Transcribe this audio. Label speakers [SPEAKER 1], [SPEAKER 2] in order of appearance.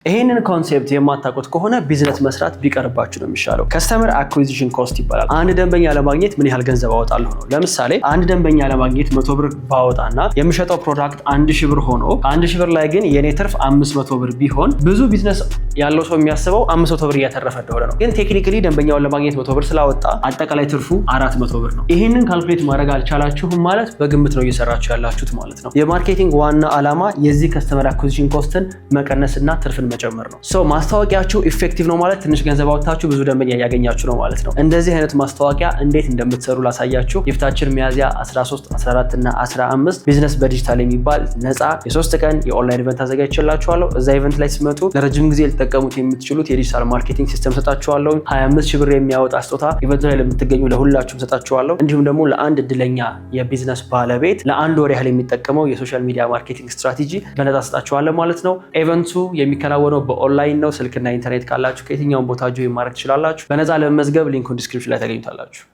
[SPEAKER 1] ይሄንን ኮንሴፕት የማታውቁት ከሆነ ቢዝነስ መስራት ቢቀርባችሁ ነው የሚሻለው። ከስተመር አኩዊዚሽን ኮስት ይባላል። አንድ ደንበኛ ለማግኘት ምን ያህል ገንዘብ አወጣለሁ ነው። ለምሳሌ አንድ ደንበኛ ለማግኘት 100 ብር ባወጣና የሚሸጠው ፕሮዳክት 1000 ብር ሆኖ ከ1000 ብር ላይ ግን የኔ ትርፍ 500 ብር ቢሆን ብዙ ቢዝነስ ያለው ሰው የሚያስበው 500 ብር እያተረፈ እንደሆነ ነው። ግን ቴክኒካሊ ደንበኛውን ለማግኘት 100 ብር ስላወጣ አጠቃላይ ትርፉ 400 ብር ነው። ይሄንን ካልኩሌት ማድረግ አልቻላችሁም ማለት በግምት ነው እየሰራችሁ ያላችሁት ማለት ነው። የማርኬቲንግ ዋና ዓላማ የዚህ ከስተመር አኩዊዚሽን ኮስትን መቀነስና ትርፍን መጨመር ነው። ማስታወቂያችሁ ኢፌክቲቭ ነው ማለት ትንሽ ገንዘብ አውጥታችሁ ብዙ ደንበኛ እያገኛችሁ ነው ማለት ነው። እንደዚህ አይነት ማስታወቂያ እንዴት እንደምትሰሩ ላሳያችሁ። የፊታችን ሚያዝያ 13፣ 14 እና 15 ቢዝነስ በዲጂታል የሚባል ነፃ የ3 ቀን የኦንላይን ኢቨንት አዘጋጅቼላችኋለሁ። እዛ ኢቨንት ላይ ሲመጡ ለረጅም ጊዜ ልትጠቀሙት የምትችሉት የዲጂታል ማርኬቲንግ ሲስተም ሰጣችኋለሁ። 25 ሺህ ብር የሚያወጣ ስጦታ ኢቨንቱ ላይ ለምትገኙ ለሁላችሁም ሰጣችኋለሁ። እንዲሁም ደግሞ ለአንድ እድለኛ የቢዝነስ ባለቤት ለአንድ ወር ያህል የሚጠቀመው የሶሻል ሚዲያ ማርኬቲንግ ስትራቴጂ በነፃ ሰጣችኋለሁ ማለት ነው። ኢቨንቱ የሚከናወነው ኦንላይን ነው። ስልክና ኢንተርኔት ካላችሁ ከየትኛውም ቦታ ጆይን ማድረግ ትችላላችሁ። በነፃ ለመመዝገብ ሊንኩን ዲስክሪፕሽን ላይ ታገኙታላችሁ።